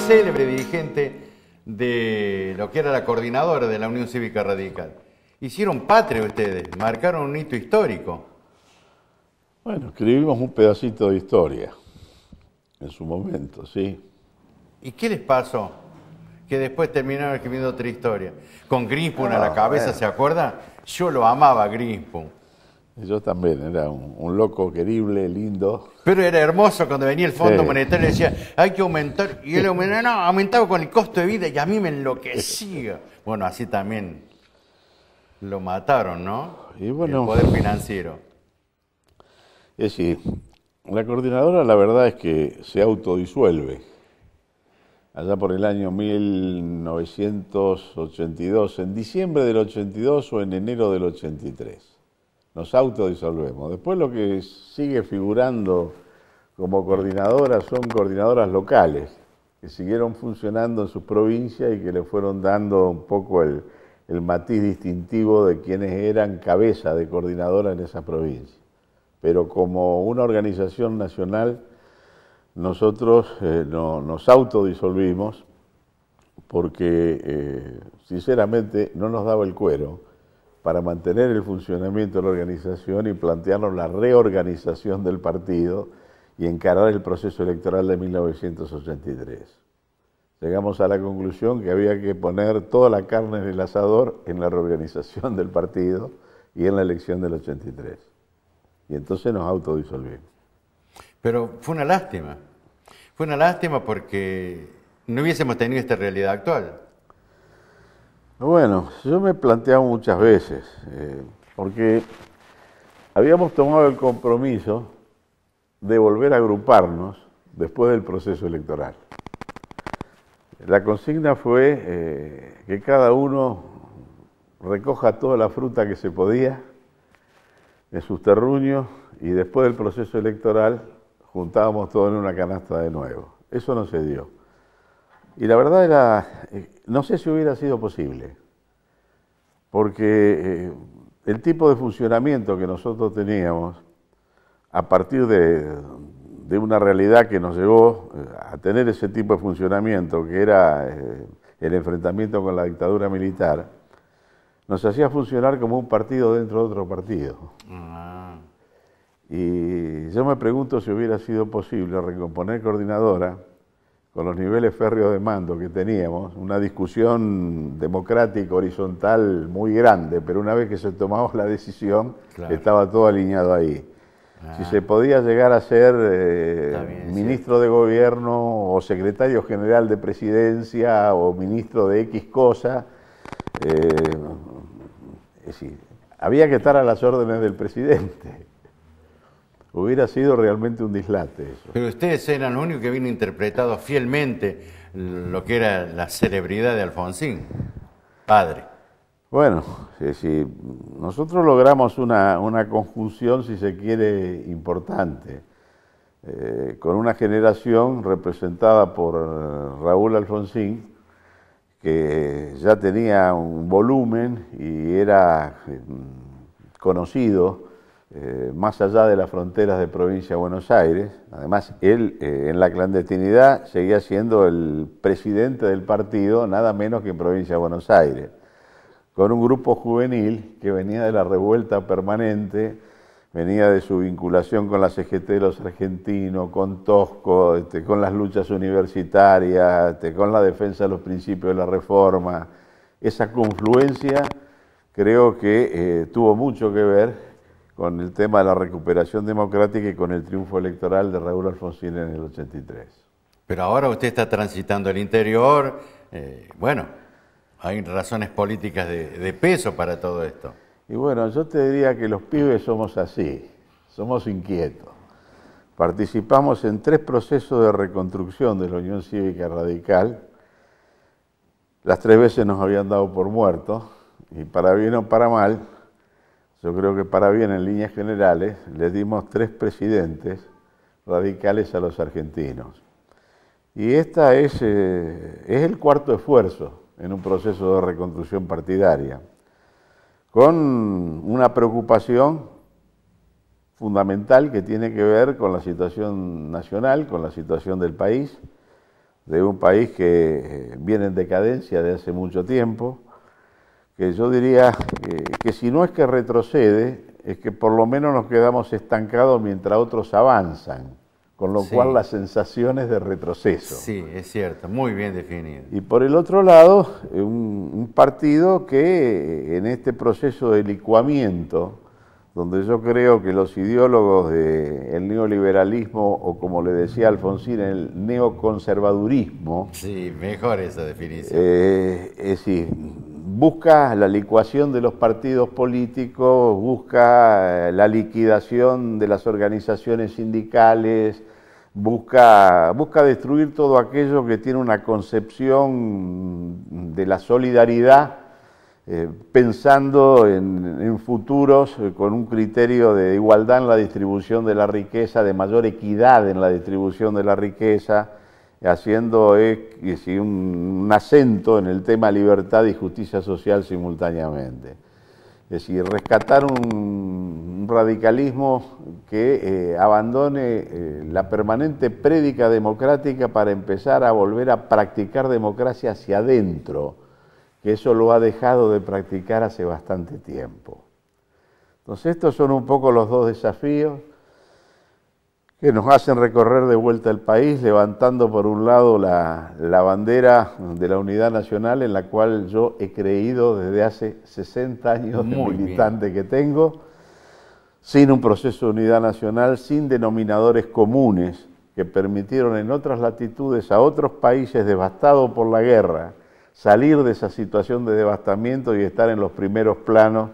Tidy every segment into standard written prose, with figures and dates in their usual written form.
célebre dirigente de lo que era la coordinadora de la Unión Cívica Radical. Hicieron patria ustedes, marcaron un hito histórico. Bueno, escribimos un pedacito de historia en su momento, sí. ¿Y qué les pasó? Que después terminaron escribiendo otra historia. Con Grinspoon a la cabeza, bueno. ¿Se acuerda? Yo lo amaba a Grinspoon. Yo también, era un loco querible, lindo. Pero era hermoso cuando venía el Fondo Monetario y decía, hay que aumentar, y él aumentaba con el costo de vida y a mí me enloquecía. Bueno, así también lo mataron, ¿no? Y bueno, el poder financiero. Es decir, la coordinadora la verdad es que se autodisuelve. Allá por el año 1982, en diciembre del 82 o en enero del 83. Nos autodisolvemos. Después lo que sigue figurando como coordinadoras son coordinadoras locales, que siguieron funcionando en sus provincias y que le fueron dando un poco el matiz distintivo de quienes eran cabeza de coordinadora en esa provincia. Pero como una organización nacional, nosotros nos autodisolvimos porque sinceramente no nos daba el cuero para mantener el funcionamiento de la organización y plantearnos la reorganización del partido y encarar el proceso electoral de 1983. Llegamos a la conclusión que había que poner toda la carne en el asador en la reorganización del partido y en la elección del 83. Y entonces nos autodisolvimos. Pero fue una lástima. Fue una lástima porque no hubiésemos tenido esta realidad actual. Bueno, yo me he planteado muchas veces, porque habíamos tomado el compromiso de volver a agruparnos después del proceso electoral. La consigna fue que cada uno recoja toda la fruta que se podía en sus terruños y después del proceso electoral juntábamos todo en una canasta de nuevo. Eso no se dio. Y la verdad era, no sé si hubiera sido posible, porque el tipo de funcionamiento que nosotros teníamos, a partir de una realidad que nos llevó a tener ese tipo de funcionamiento, que era el enfrentamiento con la dictadura militar, nos hacía funcionar como un partido dentro de otro partido. Y yo me pregunto si hubiera sido posible recomponer coordinadora con los niveles férreos de mando que teníamos, una discusión democrática horizontal muy grande, pero una vez que se tomaba la decisión, claro, estaba todo alineado ahí. Si se podía llegar a ser ministro de gobierno o secretario general de presidencia o ministro de X cosa, es decir, había que estar a las órdenes del presidente. Hubiera sido realmente un dislate eso. Pero ustedes eran los únicos que habían interpretado fielmente lo que era la celebridad de Alfonsín, padre. Bueno, si nosotros logramos una conjunción, si se quiere, importante, con una generación representada por Raúl Alfonsín, que ya tenía un volumen y era conocido más allá de las fronteras de provincia de Buenos Aires. Además, él en la clandestinidad seguía siendo el presidente del partido, nada menos que en provincia de Buenos Aires, con un grupo juvenil que venía de la revuelta permanente, venía de su vinculación con la CGT de los argentinos, con Tosco, con las luchas universitarias, con la defensa de los principios de la reforma. Esa confluencia creo que tuvo mucho que ver con el tema de la recuperación democrática y con el triunfo electoral de Raúl Alfonsín en el 83. Pero ahora usted está transitando el interior, bueno, hay razones políticas de peso para todo esto. Y bueno, yo te diría que los pibes somos así, somos inquietos. Participamos en 3 procesos de reconstrucción de la Unión Cívica Radical. Las 3 veces nos habían dado por muertos, y para bien o para mal, yo creo que para bien en líneas generales, les dimos 3 presidentes radicales a los argentinos. Y esta es el 4º esfuerzo en un proceso de reconstrucción partidaria, con una preocupación fundamental que tiene que ver con la situación nacional, con la situación del país, de un país que viene en decadencia de hace mucho tiempo, que yo diría que si no es que retrocede, es que por lo menos nos quedamos estancados mientras otros avanzan, con lo cual la sensación es de retroceso. Sí, es cierto, muy bien definido. Y por el otro lado, un partido que en este proceso de licuamiento, donde yo creo que los ideólogos del neoliberalismo, o como le decía Alfonsín, el neoconservadurismo... Sí, mejor esa definición. Es decir, busca la licuación de los partidos políticos, busca la liquidación de las organizaciones sindicales, busca destruir todo aquello que tiene una concepción de la solidaridad, pensando en futuros con un criterio de igualdad en la distribución de la riqueza, de mayor equidad en la distribución de la riqueza, haciendo un acento en el tema libertad y justicia social simultáneamente. Es decir, rescatar un radicalismo que abandone la permanente prédica democrática para empezar a volver a practicar democracia hacia adentro, que eso lo ha dejado de practicar hace bastante tiempo. Entonces estos son un poco los dos desafíos que nos hacen recorrer de vuelta el país, levantando por un lado la bandera de la unidad nacional, en la cual yo he creído desde hace 60 años de militante que tengo, sin un proceso de unidad nacional, sin denominadores comunes que permitieron en otras latitudes a otros países devastados por la guerra salir de esa situación de devastamiento y estar en los primeros planos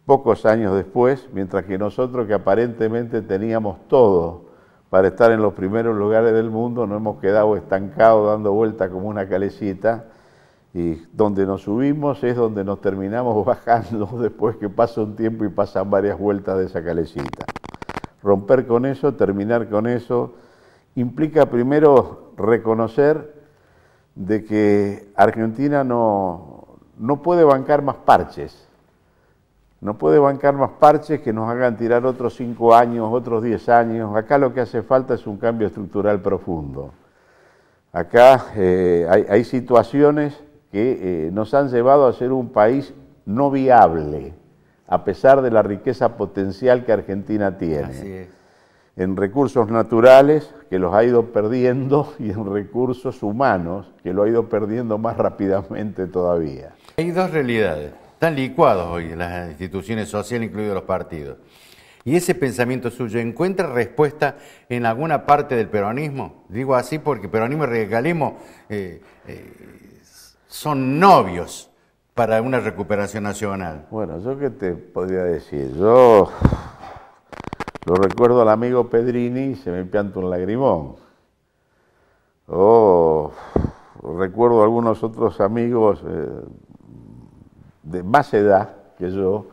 pocos años después, mientras que nosotros, que aparentemente teníamos todo para estar en los primeros lugares del mundo, nos hemos quedado estancados dando vueltas como una calecita, y donde nos subimos es donde nos terminamos bajando después que pasa un tiempo y pasan varias vueltas de esa calecita. Romper con eso, terminar con eso, implica primero reconocer de que Argentina no puede bancar más parches. No puede bancar más parches que nos hagan tirar otros 5 años, otros 10 años. Acá lo que hace falta es un cambio estructural profundo. Acá hay situaciones que nos han llevado a ser un país no viable, a pesar de la riqueza potencial que Argentina tiene. Así es. En recursos naturales, que los ha ido perdiendo, y en recursos humanos, que lo ha ido perdiendo más rápidamente todavía. Hay dos realidades. Están licuados hoy las instituciones sociales, incluidos los partidos. ¿Y ese pensamiento suyo encuentra respuesta en alguna parte del peronismo? Digo así porque peronismo y radicalismo son novios para una recuperación nacional. Bueno, ¿yo qué te podría decir? Yo lo recuerdo al amigo Pedrini y se me pianta un lagrimón. Recuerdo a algunos otros amigos de más edad que yo,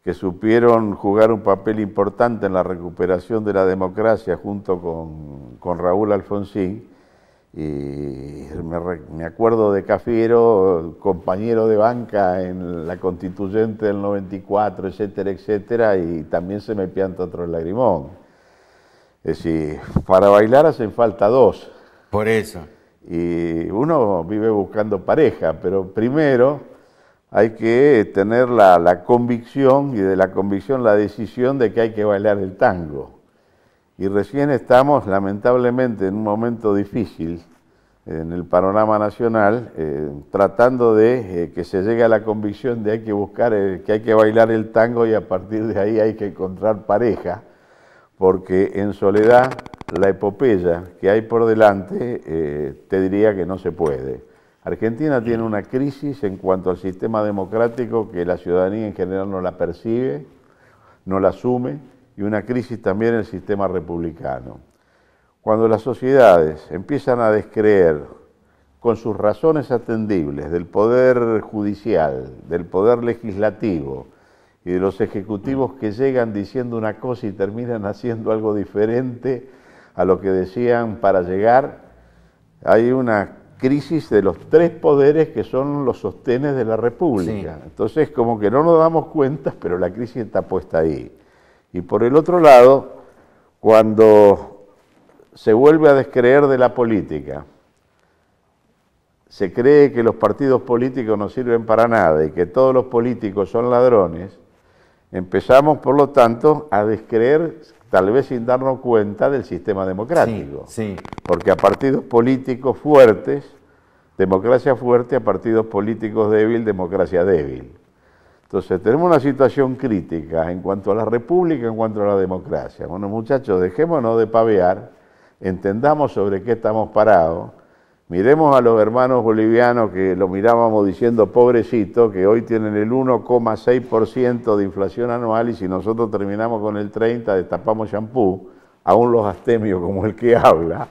que supieron jugar un papel importante en la recuperación de la democracia junto con Raúl Alfonsín, y me acuerdo de Cafiero, compañero de banca en la constituyente del 94, etcétera, etcétera, y también se me pianta otro lagrimón. Es decir, para bailar hacen falta dos. Por eso. Y uno vive buscando pareja, pero primero hay que tener la convicción, y de la convicción la decisión de que hay que bailar el tango. Y recién estamos, lamentablemente, en un momento difícil en el panorama nacional, tratando de que se llegue a la convicción de que hay que bailar el tango, y a partir de ahí hay que encontrar pareja, porque en soledad la epopeya que hay por delante te diría que no se puede. Argentina tiene una crisis en cuanto al sistema democrático que la ciudadanía en general no la percibe, no la asume, y una crisis también en el sistema republicano. Cuando las sociedades empiezan a descreer, con sus razones atendibles, del poder judicial, del poder legislativo y de los ejecutivos que llegan diciendo una cosa y terminan haciendo algo diferente a lo que decían para llegar, hay una crisis de los tres poderes que son los sostenes de la República. Sí. Entonces, como que no nos damos cuenta, pero la crisis está puesta ahí. Y por el otro lado, cuando se vuelve a descreer de la política, se cree que los partidos políticos no sirven para nada y que todos los políticos son ladrones, empezamos, por lo tanto, a descreer, tal vez sin darnos cuenta, del sistema democrático. Sí, sí. Porque a partidos políticos fuertes, democracia fuerte; a partidos políticos débiles, democracia débil. Entonces, tenemos una situación crítica en cuanto a la república, en cuanto a la democracia. Bueno, muchachos, dejémonos de pavear, entendamos sobre qué estamos parados. Miremos a los hermanos bolivianos que lo mirábamos diciendo pobrecito, que hoy tienen el 1,6% de inflación anual, y si nosotros terminamos con el 30%, destapamos shampoo, aún los astemios como el que habla.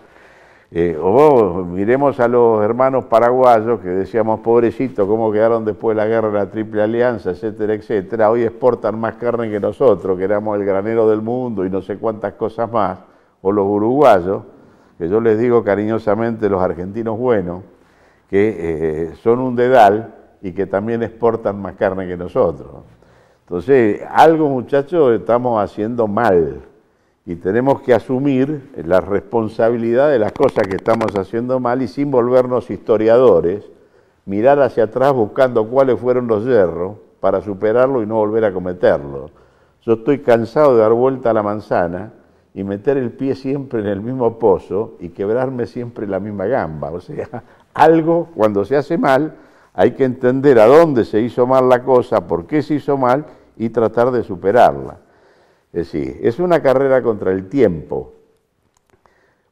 O miremos a los hermanos paraguayos que decíamos pobrecito, cómo quedaron después de la guerra de la Triple Alianza, etcétera, etcétera. Hoy exportan más carne que nosotros, que éramos el granero del mundo y no sé cuántas cosas más. O los uruguayos, que yo les digo cariñosamente los argentinos buenos, que son un dedal y que también exportan más carne que nosotros. Entonces, algo, muchachos, estamos haciendo mal y tenemos que asumir la responsabilidad de las cosas que estamos haciendo mal y, sin volvernos historiadores, mirar hacia atrás buscando cuáles fueron los yerros para superarlo y no volver a cometerlo. Yo estoy cansado de dar vuelta a la manzana y meter el pie siempre en el mismo pozo y quebrarme siempre la misma gamba. O sea, algo, cuando se hace mal, hay que entender a dónde se hizo mal la cosa, por qué se hizo mal y tratar de superarla. Es decir, es una carrera contra el tiempo.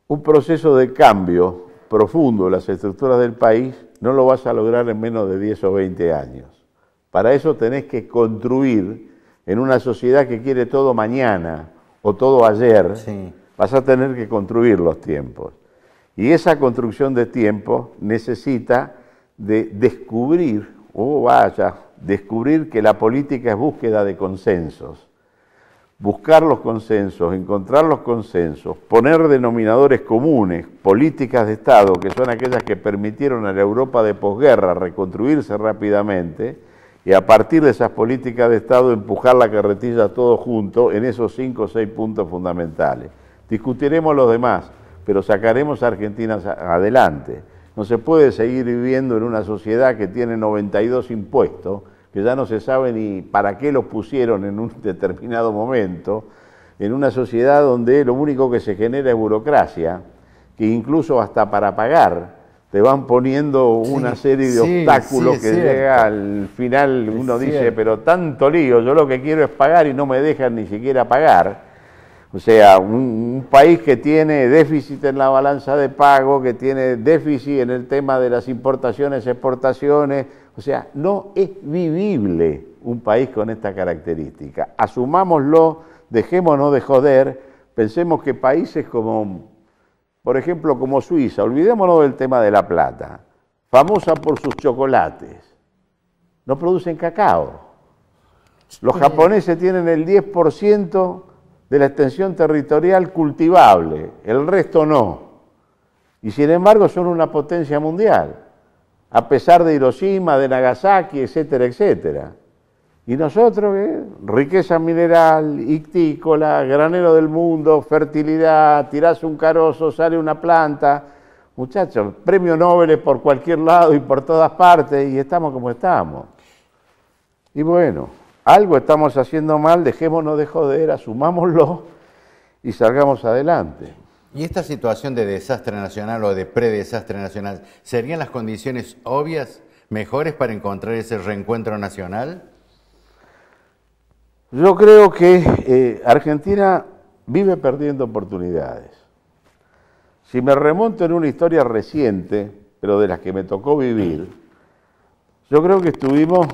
Un proceso de cambio profundo de las estructuras del país no lo vas a lograr en menos de 10 o 20 años. Para eso tenés que construir en una sociedad que quiere todo mañana o todo ayer, sí. Vas a tener que construir los tiempos. Y esa construcción de tiempo necesita de descubrir, descubrir que la política es búsqueda de consensos. Buscar los consensos, encontrar los consensos, poner denominadores comunes, políticas de Estado, que son aquellas que permitieron a la Europa de posguerra reconstruirse rápidamente, y a partir de esas políticas de Estado empujar la carretilla todos juntos en esos 5 o 6 puntos fundamentales. Discutiremos los demás, pero sacaremos a Argentina adelante. No se puede seguir viviendo en una sociedad que tiene 92 impuestos, que ya no se sabe ni para qué los pusieron en un determinado momento, en una sociedad donde lo único que se genera es burocracia, que incluso hasta para pagar te van poniendo una serie de obstáculos que llega al final, uno dice, pero tanto lío, yo lo que quiero es pagar y no me dejan ni siquiera pagar. O sea, un país que tiene déficit en la balanza de pago, que tiene déficit en el tema de las importaciones, exportaciones, o sea, no es vivible un país con esta característica. Asumámoslo, dejémonos de joder, pensemos que países como, por ejemplo, como Suiza, olvidémonos del tema de la plata, famosa por sus chocolates, no producen cacao. Los japoneses tienen el 10% de la extensión territorial cultivable, el resto no. Y sin embargo son una potencia mundial, a pesar de Hiroshima, de Nagasaki, etcétera, etcétera. Y nosotros, riqueza mineral, ictícola, granero del mundo, fertilidad, tirás un carozo, sale una planta. Muchachos, premio Nobel por cualquier lado y por todas partes, y estamos como estamos. Y bueno, algo estamos haciendo mal, dejémonos de joder, asumámoslo y salgamos adelante. ¿Y esta situación de desastre nacional o de predesastre nacional, serían las condiciones obvias, mejores para encontrar ese reencuentro nacional? Yo creo que Argentina vive perdiendo oportunidades. Si me remonto en una historia reciente, pero de las que me tocó vivir, yo creo que estuvimos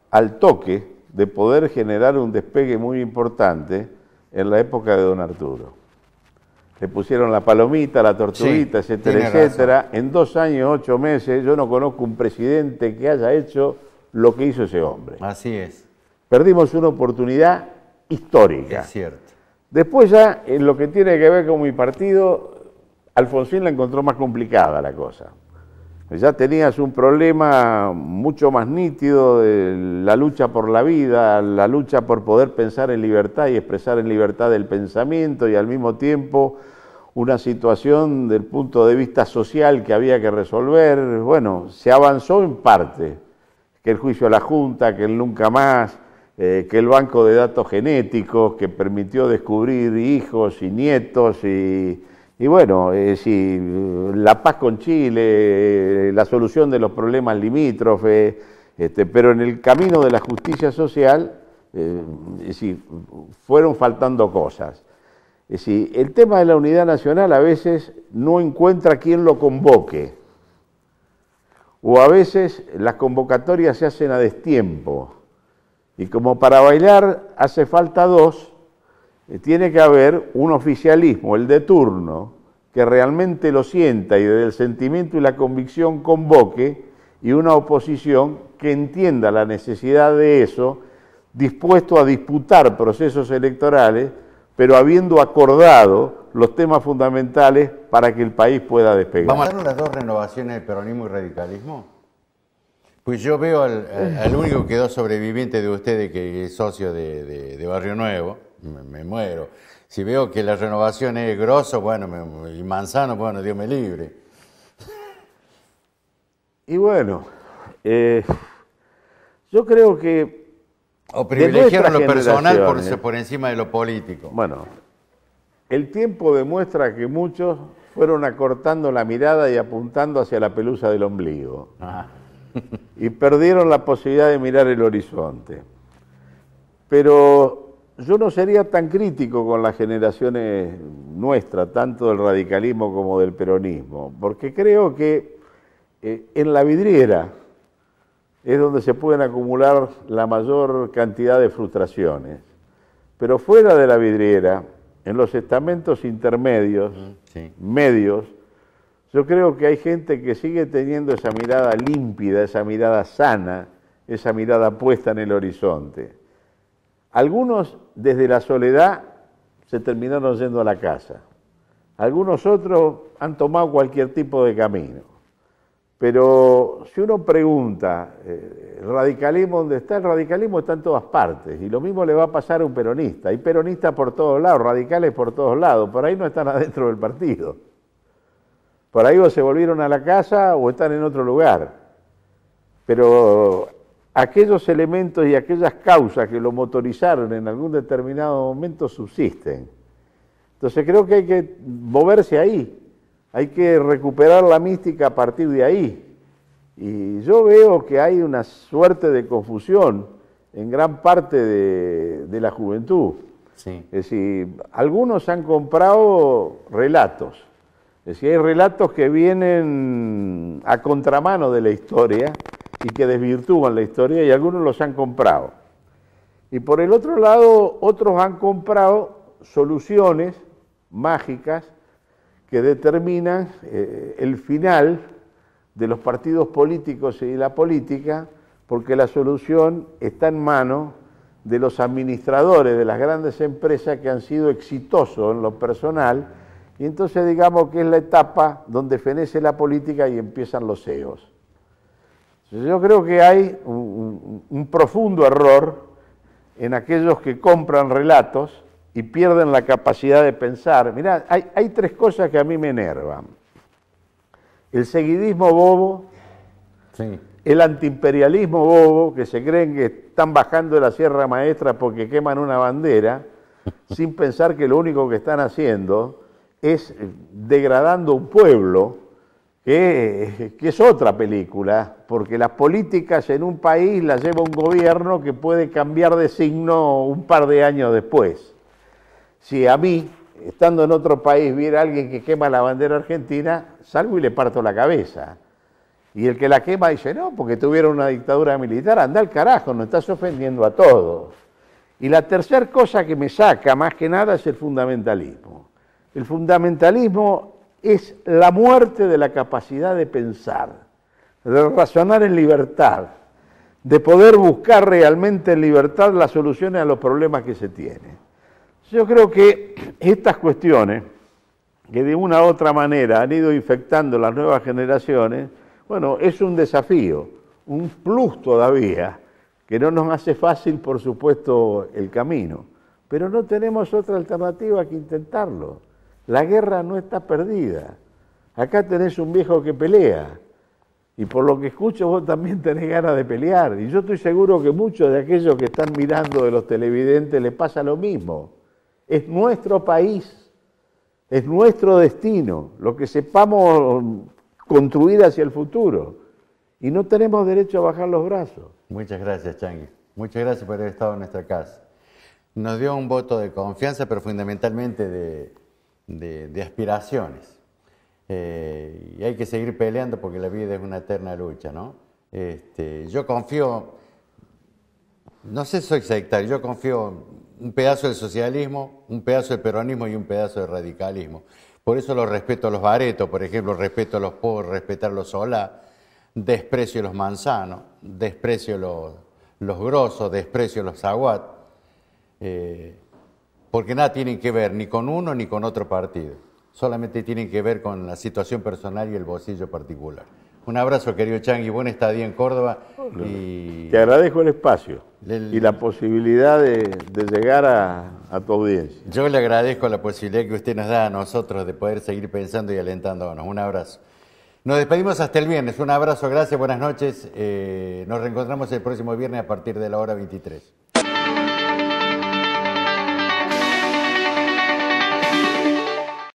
al toque de poder generar un despegue muy importante en la época de don Arturo. Le pusieron la palomita, la tortuguita, sí, etcétera, etcétera. Razón. En 2 años, 8 meses, yo no conozco un presidente que haya hecho lo que hizo ese hombre. Así es. Perdimos una oportunidad histórica. Es cierto. Después ya, en lo que tiene que ver con mi partido, Alfonsín la encontró más complicada la cosa. Ya tenías un problema mucho más nítido de la lucha por la vida, la lucha por poder pensar en libertad y expresar en libertad el pensamiento, y al mismo tiempo una situación del punto de vista social que había que resolver. Bueno, se avanzó en parte, que el juicio a la Junta, que el nunca más, que el banco de datos genéticos, que permitió descubrir hijos y nietos, y bueno, la paz con Chile, la solución de los problemas limítrofes, pero en el camino de la justicia social, fueron faltando cosas. Es decir, el tema de la unidad nacional a veces no encuentra quien lo convoque, o a veces las convocatorias se hacen a destiempo, y como para bailar hace falta dos, tiene que haber un oficialismo, el de turno, que realmente lo sienta y desde el sentimiento y la convicción convoque, y una oposición que entienda la necesidad de eso, dispuesto a disputar procesos electorales, pero habiendo acordado los temas fundamentales para que el país pueda despegar. ¿Vamos a dar las dos renovaciones de peronismo y radicalismo? Pues yo veo al único que quedó sobreviviente de ustedes, que es socio de Barrio Nuevo, me muero. Si veo que la renovación es Grosso, bueno, y Manzano, bueno, Dios me libre. Y bueno, yo creo que... O privilegiaron lo personal por encima de lo político. Bueno, el tiempo demuestra que muchos fueron acortando la mirada y apuntando hacia la pelusa del ombligo. Y perdieron la posibilidad de mirar el horizonte. Pero yo no sería tan crítico con las generaciones nuestras, tanto del radicalismo como del peronismo, porque creo que en la vidriera es donde se pueden acumular la mayor cantidad de frustraciones. Pero fuera de la vidriera, en los estamentos intermedios, medios, yo creo que hay gente que sigue teniendo esa mirada límpida, esa mirada sana, esa mirada puesta en el horizonte. Algunos desde la soledad se terminaron yendo a la casa. Algunos otros han tomado cualquier tipo de camino. Pero si uno pregunta, ¿el radicalismo dónde está? El radicalismo está en todas partes. Y lo mismo le va a pasar a un peronista. Hay peronistas por todos lados, radicales por todos lados. Por ahí no están adentro del partido. Por ahí o se volvieron a la casa o están en otro lugar. Pero aquellos elementos y aquellas causas que lo motorizaron en algún determinado momento subsisten. Entonces creo que hay que moverse ahí. Hay que recuperar la mística a partir de ahí. Y yo veo que hay una suerte de confusión en gran parte de la juventud. Sí. Es decir, algunos han comprado relatos. Es decir, hay relatos que vienen a contramano de la historia y que desvirtúan la historia, y algunos los han comprado. Y por el otro lado, otros han comprado soluciones mágicas que determinan el final de los partidos políticos y la política, porque la solución está en manos de los administradores de las grandes empresas que han sido exitosos en lo personal, y entonces digamos que es la etapa donde fenece la política y empiezan los CEOs. Yo creo que hay un profundo error en aquellos que compran relatos y pierden la capacidad de pensar. Mirá, hay tres cosas que a mí me enervan. El seguidismo bobo, Sí. el antiimperialismo bobo, que se creen que están bajando de la Sierra Maestra porque queman una bandera, sin pensar que lo único que están haciendo es degradando un pueblo, que es otra película, porque las políticas en un país las lleva un gobierno que puede cambiar de signo un par de años después. Si a mí, estando en otro país, viera a alguien que quema la bandera argentina, salgo y le parto la cabeza. Y el que la quema dice, no, porque tuvieron una dictadura militar, anda al carajo, nos estás ofendiendo a todos. Y la tercera cosa que me saca, más que nada, es el fundamentalismo. El fundamentalismo es la muerte de la capacidad de pensar, de razonar en libertad, de poder buscar realmente en libertad las soluciones a los problemas que se tienen. Yo creo que estas cuestiones, que de una u otra manera han ido infectando las nuevas generaciones, bueno, es un desafío, un plus todavía, que no nos hace fácil, por supuesto, el camino, pero no tenemos otra alternativa que intentarlo. La guerra no está perdida. Acá tenés un viejo que pelea. Y por lo que escucho vos también tenés ganas de pelear. Y yo estoy seguro que muchos de aquellos que están mirando de los televidentes les pasa lo mismo. Es nuestro país, es nuestro destino, lo que sepamos construir hacia el futuro. Y no tenemos derecho a bajar los brazos. Muchas gracias, Changi. Muchas gracias por haber estado en nuestra casa. Nos dio un voto de confianza, pero fundamentalmente de aspiraciones. Y hay que seguir peleando porque la vida es una eterna lucha, ¿no? Yo confío, no sé si soy sectario, yo confío un pedazo del socialismo, un pedazo del peronismo y un pedazo del radicalismo. Por eso lo respeto a los Barreto, por ejemplo, respeto a los Porras, respetar a los Solá, desprecio a los Manzano, desprecio a los Grosos, desprecio a los Aguat, porque nada tienen que ver ni con uno ni con otro partido. Solamente tienen que ver con la situación personal y el bolsillo particular. Un abrazo, querido Changi, buena estadía en Córdoba. Te agradezco el espacio y la posibilidad de llegar a tu audiencia. Yo le agradezco la posibilidad que usted nos da a nosotros de poder seguir pensando y alentándonos. Un abrazo. Nos despedimos hasta el viernes. Un abrazo, gracias, buenas noches. Nos reencontramos el próximo viernes a partir de la hora 23.